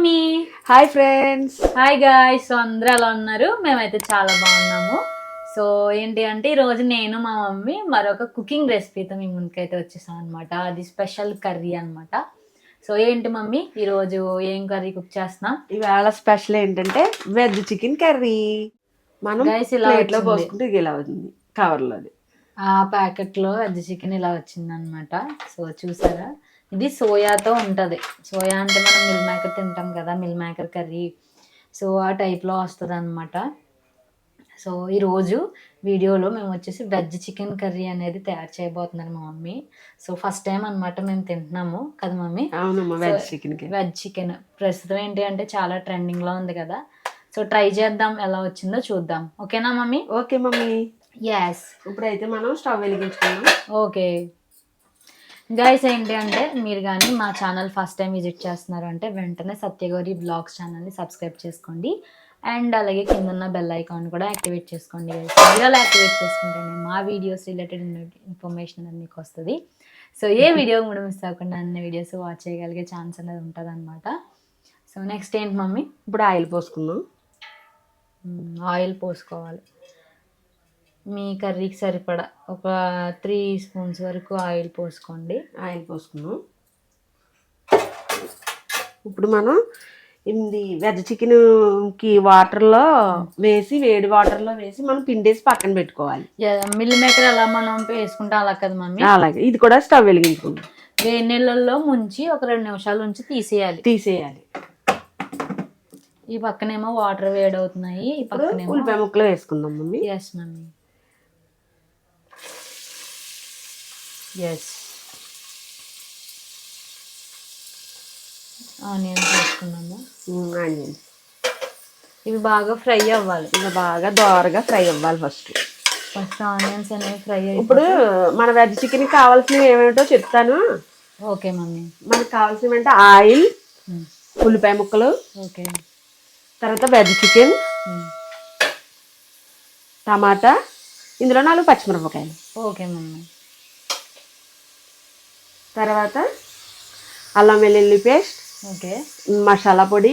Mummy. Hi friends. Hi guys. So అందరూ ఎలా ఉన్నారు? మేమైతే చాలా బాగున్నాము. సో ఏంటి అంటే ఈరోజు నేను మా మమ్మీ మరొక కుకింగ్ రెసిపీతో మీ ముందుకైతే వచ్చేసాం అనమాట. అది స్పెషల్ కర్రీ అనమాట. సో ఏంటి మమ్మీ ఈరోజు ఏం కర్రీ కుక్ చేస్తున్నాం? ఇవాళ స్పెషల్ ఏంటంటే వెజ్ చికెన్ కర్రీ. మనం ప్లేట్లో పోసుకుంటే ఇలా అవుతుంది కవర్లోది. ఆ ప్యాకెట్లో వెజ్ చికెన్ ఇలా వచ్చిందనమాట. సో చూసారా, ఇది సోయాతో ఉంటుంది. సోయా అంటే మనం మిల్ మేకర్ తింటాం కదా, మిల్ మేకర్ కర్రీ. సో ఆ టైప్లో వస్తుంది అనమాట. సో ఈరోజు వీడియోలో మేము వచ్చేసి వెజ్ చికెన్ కర్రీ అనేది తయారు చేయబోతున్నారు మా మమ్మీ. సో ఫస్ట్ టైం అనమాట మేము తింటున్నాము కదా మమ్మీ. అవునమ్మా, వెజ్ చికెన్ ప్రస్తుతం ఏంటి అంటే చాలా ట్రెండింగ్లో ఉంది కదా. సో ట్రై చేద్దాం, ఎలా వచ్చిందో చూద్దాం. ఓకేనా మమ్మీ? Okay mummy. ఎస్. ఇప్పుడైతే మనం స్టవ్ వెలిగించుకున్నాం. ఓకే గైస్, ఏంటి అంటే మీరు కానీ మా ఛానల్ ఫస్ట్ టైం విజిట్ చేస్తున్నారు అంటే వెంటనే సత్యగౌరి బ్లాగ్స్ ఛానల్ని సబ్స్క్రైబ్ చేసుకోండి. అండ్ అలాగే కింద ఉన్న బెల్ ఐకాన్ కూడా యాక్టివేట్ చేసుకోండి గైస్. మీరు అలా యాక్టివేట్ చేసుకుంటేనే మా వీడియోస్ రిలేటెడ్ ఇన్ఫర్మేషన్ అనేది మీకు వస్తుంది. సో ఏ వీడియో కూడా మిస్ అవ్వకుండా అన్ని వీడియోస్ వాచ్ చేయగలిగే ఛాన్స్ అనేది ఉంటుంది అనమాట. సో నెక్స్ట్ ఏంటి మమ్మీ? ఇప్పుడు ఆయిల్ పోసుకుందాం. ఆయిల్ పోసుకోవాలి. మీ కర్రీకి సరిపడా ఒక 3 స్పూన్స్ వరకు ఆయిల్ పోసుకోండి. ఆయిల్ పోసుకున్నాం. ఇప్పుడు మనం ఇది వెజ్ చికెన్కి వాటర్లో వేసి, వేడి వాటర్లో వేసి మనం పిండేసి పక్కన పెట్టుకోవాలి. మిల్ మేకర్ ఎలా మనం వేసుకుంటాం అలా కదా మమ్మీ. అలాగే ఇది కూడా స్టవ్ వెలిగించుకుంటాం. వేడి నీళ్ళల్లో ముంచి ఒక 2 నిమిషాల నుంచి తీసేయాలి. ఈ పక్కనేమో వాటర్ వేడవుతున్నాయి. ఈ పక్కనేమో ఉల్లిపాయ ముక్కలు వేసుకుందాం mummy. Yes mummy, yes. Onions వేసుకున్నాము. ఆనియన్స్ ఇవి బాగా ఫ్రై అవ్వాలి. ఇవి బాగా దోరగా ఫ్రై అవ్వాలి. ఫస్ట్ ఆనియన్స్ అనేవి ఫ్రై అయ్యి, ఇప్పుడు మన వెజ్ చికెన్ కావాల్సినవి ఏమేమిటో చెప్తాను. Okay mummy. మనకు కావాల్సినవి అంటే ఆయిల్, ఉల్లిపాయ ముక్కలు, ఓకే, తర్వాత వెజ్ చికెన్, టమాటా, ఇందులో 4 పచ్చిమిరపకాయలు. Okay mummy. తర్వాత అల్లం వెల్లుల్లి పేస్ట్, ఓకే, మసాలా పొడి,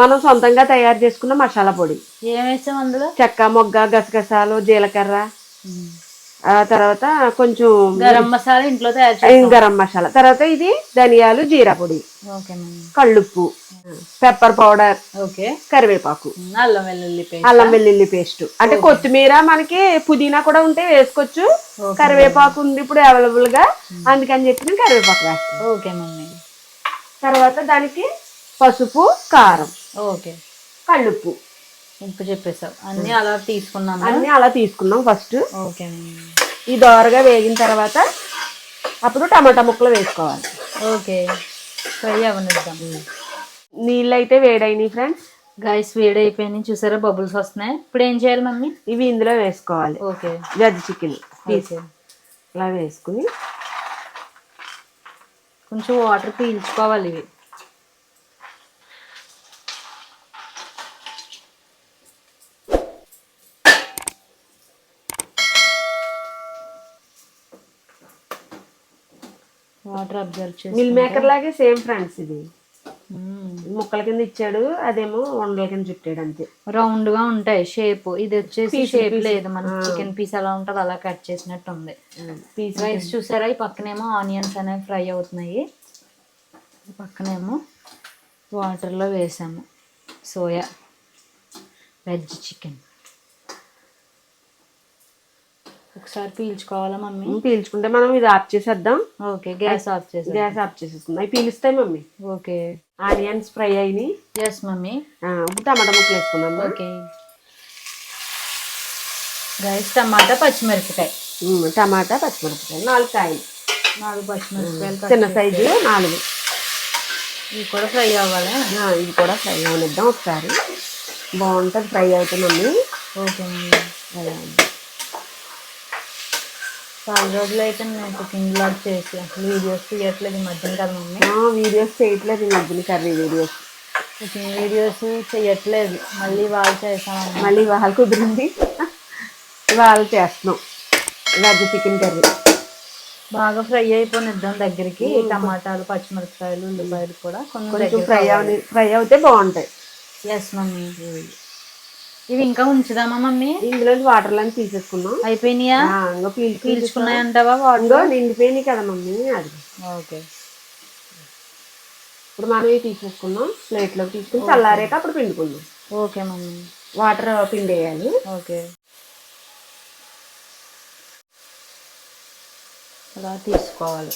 మనం సొంతంగా తయారు చేసుకున్న మసాలా పొడి. ఏం వేసాం అందులో? చెక్క, మొగ్గ, గసగసాలు, జీలకర్ర, ఆ తర్వాత కొంచెం గరం మసాలా ఇంట్లో గరం మసాలా, తర్వాత ఇది ధనియాలు, జీరా పొడి, కళ్ళుప్పు, పెప్పర్ పౌడర్, ఓకే, కరివేపాకు, అల్లం వెల్లుల్లి పేస్ట్. అంటే కొత్తిమీర, మనకి పుదీనా కూడా ఉంటే వేసుకోవచ్చు. కరివేపాకు ఉంది ఇప్పుడు అవైలబుల్ గా, అందుకని చెప్పి నేను కరివేపాకు వేస్తాను. Okay mummy. తర్వాత దానికి పసుపు, కారం, ఓకే, కళ్ళుప్పు, ఇప్పుడు చెప్పేసావు. అన్ని అలా తీసుకున్నాం ఫస్ట్. ఓకే. ఈ దోరగా వేగిన తర్వాత అప్పుడు టమాటా ముక్కలు వేసుకోవాలి. ఓకే, ఫ్రై అవనిద్దాం. నీళ్ళు అయితే వేడైనాయి ఫ్రెండ్స్. గైస్ వేడైపోయినాయి, చూసారా బబుల్స్ వస్తున్నాయి. ఇప్పుడు ఏం చేయాలి మమ్మీ? ఇవి ఇందులో వేసుకోవాలి. ఓకే, వెజ్ చికెన్ పీస్ ఇలా వేసుకుని కొంచెం వాటర్ పీల్చుకోవాలి. ఇవి వాటర్ అబ్జర్వ్ చేసి, మిల్ మేకర్ లాగే సేమ్ ఫ్రెండ్స్. ఇది ముక్కల కింద ఇచ్చాడు, అదేమో వండల కింద చుట్టాడు, అంతే. రౌండ్ గా ఉంటాయి షేప్. ఇది వచ్చేసి షేప్ లేదు, మన చికెన్ పీస్ ఎలా ఉంటుంది అలా కట్ చేసినట్టు ఉంది. రైస్ చూసారా, ఈ పక్కనేమో ఆనియన్స్ అనేవి ఫ్రై అవుతున్నాయి. ఈ పక్కనేమో వాటర్లో వేసాము సోయా వెజ్ చికెన్. ఒకసారి పీల్చుకోవాలా మమ్మీ? పీల్చుకుంటే మనం ఇది ఆఫ్ చేసేద్దాం. ఓకే, గ్యాస్ ఆఫ్ చేసేసుకుందాం. అవి పీలుస్తాయి మమ్మీ. ఓకే, ఆనియన్స్ ఫ్రై అయినాయి. Yes mummy. ఇప్పుడు టమాటా ముక్కలు వేసుకుందాం. ఓకే గైస్, టమాటా పచ్చిమిరపకాయ, 4 కాయలు, 4 పచ్చిమిరపకాయలు చిన్న సైజు 4. ఇవి కూడా ఫ్రై అవ్వాలి. ఇవి కూడా ఫ్రై అవనిద్దాం ఒకసారి. బాగుంటుంది ఫ్రై అవుతుందండి. Okay mummy. చాలా రోజులు అయితే నేను కుకింగ్ బ్లాగ్ చేసి అసలు వీడియోస్ తీయట్లేదు ఈ మధ్యన కదా మమ్మీ. వీడియోస్ చేయట్లేదు ఈ మధ్యన, కర్రీ వీడియోస్, కుకింగ్ వీడియోస్ చేయట్లేదు. మళ్ళీ వాళ్ళు చేసాము, మళ్ళీ వాళ్ళు కుదిరింది, వాళ్ళు చేస్తున్నాం వెజ్ చికెన్ కర్రీ. బాగా ఫ్రై అయిపోనిద్దాం దగ్గరికి. టమాటాలు, పచ్చిమిరపకాయలు, ఉల్లిపాయలు కూడా కొంచెం ఫ్రై అవుతే బాగుంటాయి. Yes mummy. ఇవి ఇంకా ఉంచుదామా మమ్మీ? ఇందులో వాటర్లను తీసేసుకున్నాం. అయిపోయినాయా? ఇంకా పీల్చుకున్నాయంటావా ఇంకో వాటర్? నిండిపోయినాయి కదా మమ్మీ. అది ఓకే. ఇప్పుడు మనం ఇవి తీసేసుకున్నాం. ప్లేట్లోకి తీసుకుని చల్లారాక అప్పుడు పిండుకుందాం. Okay mummy. వాటర్ పిండేయాలి. ఓకే. అలా తీసుకోవాలి.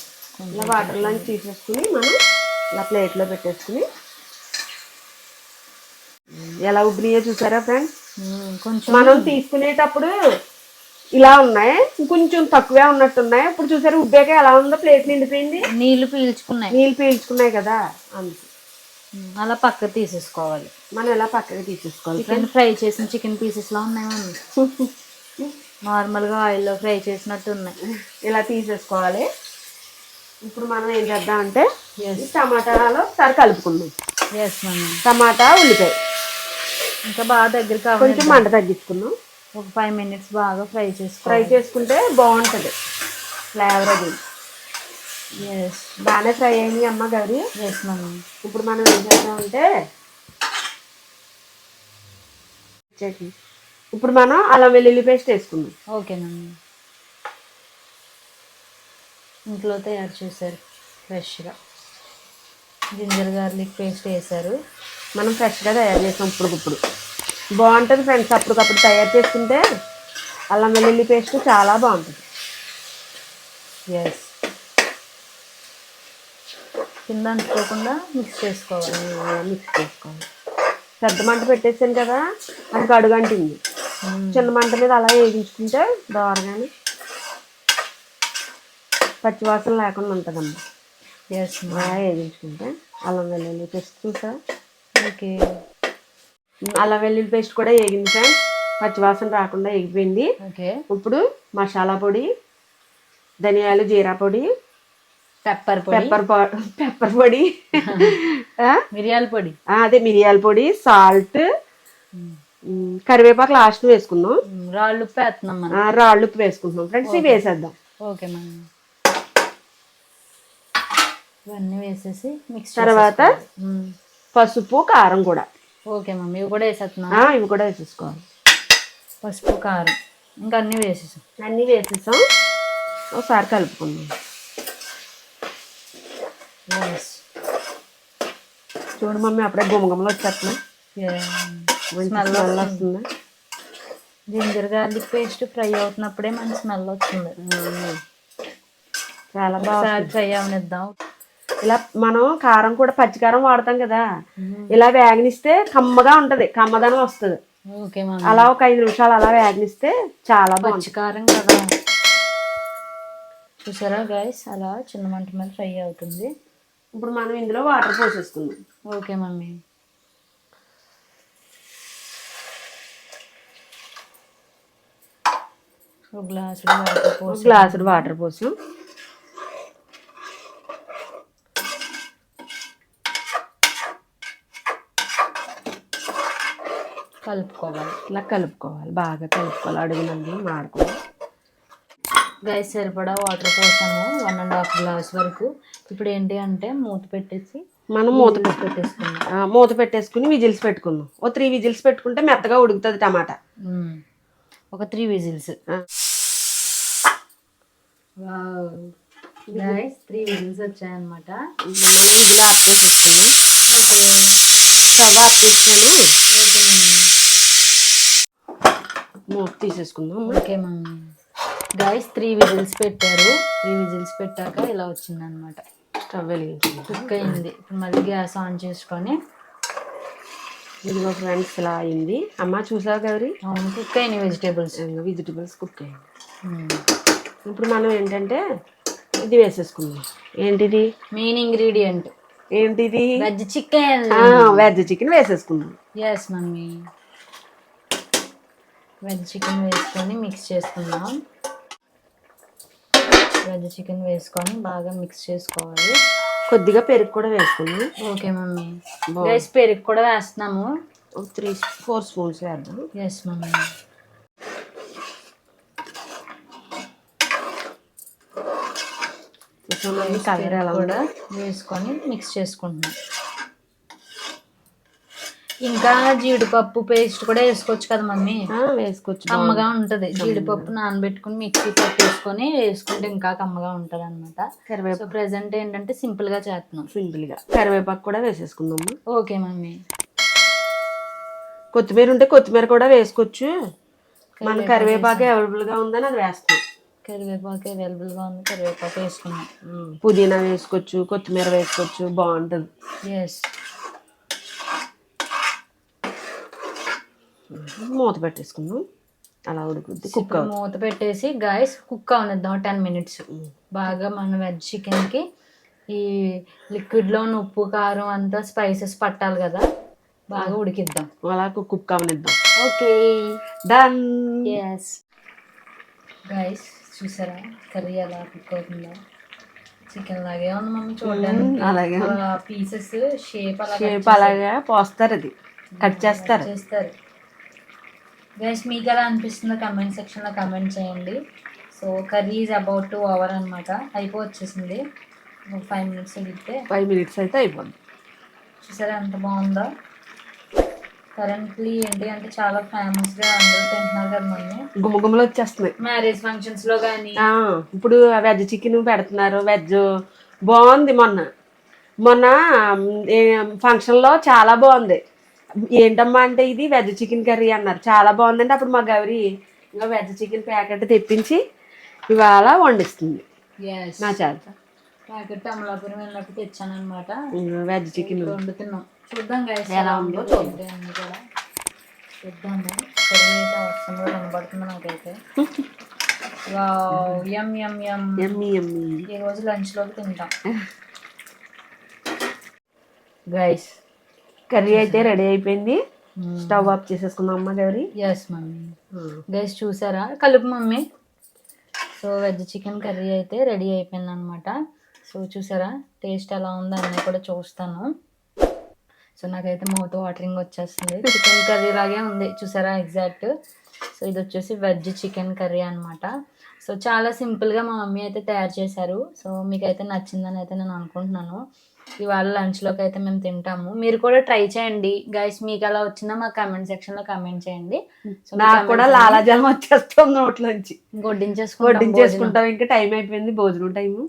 ఇలా వాటర్లో తీసేసుకుని మనం ఇలా ప్లేట్లో పెట్టేసుకుని ఎలా ఉబ్బినాయో చూసారా ఫ్రెండ్స్? కొంచెం మనం తీసుకునేటప్పుడు ఇలా ఉన్నాయి, కొంచెం తక్కువే ఉన్నట్టున్నాయి. ఇప్పుడు చూసారా ఉబ్బాక ఎలా ఉందో, ప్లేట్ నిండిపోయింది. నీళ్లు పీల్చుకున్నాయి కదా, అందుకు అలా పక్కకు తీసేసుకోవాలి. మనం ఎలా పక్కకి తీసేసుకోవాలి. చికెన్ ఫ్రై చేసిన చికెన్ పీసెస్ లా ఉన్నాయి. నార్మల్గా ఆయిల్లో ఫ్రై చేసినట్టు ఉన్నాయి. ఇలా తీసేసుకోవాలి. ఇప్పుడు మనం ఏం చేద్దామంటే టమాటాలో ఒకసారి కలుపుకుందాం. Yes mummy. టమాటా, ఉల్లిపాయ ఇంకా బాగా దగ్గరికి కొంచెం మంట తగ్గించుకుందాం. ఒక 5 minutes బాగా ఫ్రై చేసుకుంటే బాగుంటుంది ఫ్లేవర్ అది. ఎస్, బాగానే ఫ్రై అయింది అమ్మ గౌరీ. Yes mummy. ఇప్పుడు మనం ఏం చేద్దామంటే ఇప్పుడు మనం అల్లం వెల్లుల్లి పేస్ట్ వేసుకుందాం. Okay mummy. ఇంట్లో తయారు చేశారు ఫ్రెష్గా. జింజర్ గార్లిక్ పేస్ట్ వేసారు. మనం ఫ్రెష్గా తయారు చేసాం. ఇప్పుడు బాగుంటుంది ఫ్రెండ్స్. అప్పటికప్పుడు తయారు చేసుకుంటే అల్లం వెల్లుల్లి పేస్ట్ చాలా బాగుంటుంది. ఎస్, కింద అంటుకోకుండా మిక్స్ చేసుకోవాలి. పెద్ద మంట పెట్టేసాను కదా, అది అడుగంటింది. చిన్న మంట మీద అలా వేయించుకుంటే దోరగానే పచ్చివాసన లేకుండా ఉంటుందమ్మా. ఎస్, అలా వేయించుకుంటే అల్లం వెల్లుల్లి పేస్ట్ చూసా. ఓకే. అల్లం వెల్లుల్లి పేస్ట్ కూడా వేగింది ఫ్రెండ్స్. పచ్చివాసన రాకుండా వేగిపోయింది. ఓకే. ఇప్పుడు మసాలా పొడి, ధనియాలు, జీరా పొడి, పెప్పర్ పొడి, మిరియాల పొడి, అదే మిరియాల పొడి, సాల్ట్, కరివేపాకు లాస్ట్ వేసుకుందాం. రాళ్ళు ఉప్పు వేస్తున్నాం మనం. రాళ్ళు ఉప్పు వేసుకుంటున్నాం ఫ్రెండ్స్. ఇవి వేసేద్దాం. Okay ma'am. ఇవన్నీ వేసేసి మిక్స్. తర్వాత పసుపు, కారం కూడా. Okay mummy. ఇవి కూడా వేసేస్తున్నా. ఇవి కూడా వేసేసుకోవాలి. పసుపు, కారం ఇంకా అన్నీ వేసేసాం. ఒకసారి కలుపుకుందాం. చూడు మమ్మీ, అప్పుడే గుమగుమలు వచ్చేస్తున్నాయి. స్మెల్ వస్తుంది. జింజర్ గార్లిక్ పేస్ట్ ఫ్రై అవుతున్నప్పుడే మంచి స్మెల్ వస్తుంది. చాలా బాగా ఫ్రై అవనిద్దాం. ఇలా మనం కారం కూడా పచ్చికారం వాడతాం కదా, ఇలా వేగనిస్తే కమ్మగా ఉంటది, కమ్మదనం వస్తుంది. ఓకే, అలా ఒక 5 నిమిషాలు అలా వేగనిస్తే చాలా పచ్చికారం కదా. చూసారా గైస్, అలా చిన్న మంట మీద ఫ్రై అవుతుంది. ఇప్పుడు మనం ఇందులో వాటర్ పోసేసుకుందాం. Okay mummy. ఒక గ్లాసుడు వాటర్ పోసాం. కలుపుకోవాలి. ఇలా కలుపుకోవాలి, బాగా కలుపుకోవాలి. అడుగునండి మాడుకోవాలి. గైస్ సరిపడా వాటర్ పోసాము, 1.5 గ్లాస్ వరకు. ఇప్పుడు ఏంటి అంటే మూత పెట్టేసి మనం మూత పెట్టేసుకుని విజిల్స్ పెట్టుకుందాం. ఓ 3 విజిల్స్ పెట్టుకుంటే మెత్తగా ఉడుకుతుంది టమాటా. ఒక 3 విజిల్స్. గైస్ 3 విజిల్స్ వచ్చాయన్నమాట. విజిల్ ఆఫ్ చేసేసుకున్నాం. స్టవ్ ఆఫ్ చేసాను. మూత తీసేసుకుందాం. Okay mummy. గైస్ 3 విజిల్స్ పెట్టారు. 3 విజిల్స్ పెట్టాక ఇలా వచ్చిందనమాట. స్టవ్ వెలిగించుకుందాం. కుక్ అయింది. ఇప్పుడు మళ్ళీ గ్యాస్ ఆన్ చేసుకొని. ఇదిగో ఫ్రెండ్స్ ఇలా అయింది. అమ్మ చూసావు గౌరీ? అవును, కుక్ అయినాయి వెజిటేబుల్స్ కుక్ అయ్యాయి. ఇప్పుడు మనం ఏంటంటే ఇది వేసేసుకుందాం. ఏంటిది మెయిన్ ఇంగ్రీడియంట్? ఏంటిది? Veg chicken. వెజ్ చికెన్ వేసేసుకుందాం. Yes mummy. వెజ్ చికెన్ వేసుకొని మిక్స్ చేసుకుందాం. వెజ్ చికెన్ వేసుకొని బాగా మిక్స్ చేసుకోవాలి. కొద్దిగా పెరుగు కూడా వేసుకుందాం. Okay mummy. గైస్ పెరుగు కూడా వేస్తున్నాము. 3-4 స్పూన్స్ వేద్దాం. Yes mummy. కలర్ ఎలా కూడా వేసుకొని మిక్స్ చేసుకుంటున్నాం. ఇంకా జీడిపప్పు పేస్ట్ కూడా వేసుకోవచ్చు కదా మమ్మీ, వేసుకోవచ్చు, కమ్మగా ఉంటది. జీడిపప్పు నానబెట్టుకుని మిక్సీ పట్టేసుకొని వేసుకుంటే ఇంకా కమ్మగా ఉంటది అనమాట. సో ప్రెసెంట్ ఏంటంటే సింపుల్ గా చేస్తున్నాం. సింపుల్ గా కరివేపాకు కూడా వేసేసుకుందాము. Okay mummy. కొత్తిమీర ఉంటే కొత్తిమీర కూడా వేసుకోవచ్చు. మన కరివేపాకు అవైలబుల్ గా ఉందని అది వేస్తాం. కరివేపాకు అవైలబుల్ గా ఉంది, కరివేపాకు వేసుకున్నాం. పుదీనా వేసుకోవచ్చు, కొత్తిమీర వేసుకోవచ్చు, బాగుంటది. ఎస్. మూత పెట్టేసుకుందాం, అలా ఉడుకుద్ది. కుక్ మూత పెట్టేసి గైస్ కుక్ అవనిద్దాం 10 minutes. బాగా మన వెజ్ చికెన్ కి ఈ లిక్విడ్ లో ఉప్పు కారం అంతా స్పైసెస్ పట్టాలి కదా, బాగా ఉడికిద్దాం. అలా కుక్ అవనిద్దాం. Okay done. ఎస్ గైస్, చూసారా కర్రీ ఎలా కుక్ అవుతుందో? చికెన్ లాగే ఉంది మమ్మీ చూడడానికి. అలాగే పీసెస్ షేప్ అలాగా పోస్తారు, అది కట్ చేస్తారు. గైస్ మీకు ఎలా అనిపిస్తుందో కమెంట్ సెక్షన్లో కమెంట్ చేయండి. So curry is about to over అనమాట, అయిపోవచ్చేసింది. 5 minutes ఉడికితే 5 minutes అయితే అయిపోద్ది. చూసారా ఎంత బాగుందో? కరెంట్లీ ఏంటి అంటే చాలా ఫేమస్గా అందరూ తింటున్నారు కదా మమ్మీ. గుమ్మగుమ్మలు వచ్చేస్తున్నాయి మ్యారేజ్ ఫంక్షన్స్ లో కానీ. ఇప్పుడు వెజ్ చికెన్ పెడుతున్నారు. వెజ్ బాగుంది. మొన్న ఫంక్షన్లో చాలా బాగుంది. ఏంటమ్మా అంటే ఇది వెజ్ చికెన్ కర్రీ అన్నారు. చాలా బాగుందంటే అప్పుడు మా గౌరీ ఇంకా వెజ్ చికెన్ ప్యాకెట్ తెప్పించి ఇవాళ వండిస్తుంది నా చేత. ప్యాకెట్ అమలాపురం వెళ్ళినప్పుడు తెచ్చాను అనమాట. వెజ్ చికెన్ వండుతున్నాం, చూద్దాం గైస్ ఎలా ఉందో కూడా చూద్దాము. కర్రీ అయితే అవసరం కూడా కనబడుతుంది నాకైతే. యమ్ యమ్ యమ్ యమ్మీ యమ్మీ. ఈ రోజు లంచ్ లోకి తింటాం. గైస్ కర్రీ అయితే రెడీ అయిపోయింది. స్టవ్ ఆఫ్ చేసేసుకుందాం అమ్మ గౌరీ. Yes mummy. గైస్ చూసారా? కలుపు mummy. So veg chicken curry అయితే రెడీ అయిపోయింది అనమాట. సో చూసారా టేస్ట్ ఎలా ఉందో అన్నీ కూడా చూస్తాను. సో నాకైతే మౌత్ వాటరింగ్ వచ్చేస్తుంది. చికెన్ కర్రీ లాగే ఉంది చూసారా ఎగ్జాక్ట్. సో ఇది వచ్చేసి వెజ్ చికెన్ కర్రీ అనమాట. సో చాలా సింపుల్గా మా మమ్మీ అయితే తయారు చేశారు. సో మీకైతే నచ్చిందని అయితే నేను అనుకుంటున్నాను. ఇవాళ లంచ్లోకి అయితే మేము తింటాము. మీరు కూడా ట్రై చేయండి గైస్. మీకు ఎలా వచ్చిందో మా కమెంట్ సెక్షన్లో కమెంట్ చేయండి. సో నాకు కూడా లాలాజలం వచ్చేస్తాం నోట్లోంచి. వడ్డించేసుకుంటాం. ఇంకా టైం అయిపోయింది, భోజనం time.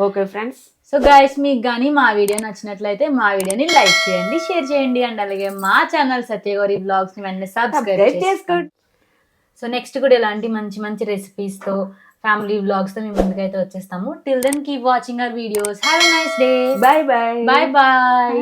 Okay friends. So guys మీకు కానీ మా వీడియో నచ్చినట్లయితే మా వీడియోని లైక్ చేయండి, షేర్ చేయండి, అండ్ అలాగే మా ఛానల్ సత్యగౌరి బ్లాగ్స్ ని వెంటనే సబ్స్క్రైబ్ చేసుకోండి. సో నెక్స్ట్ కూడా ఇలాంటి మంచి మంచి రెసిపీస్తో ఫ్యామిలీ వ్లాగ్స్ తో మేము ముందుకైతే వచ్చేస్తాము. Till then keep watching our videos. Have a nice day. Bye bye. Bye bye.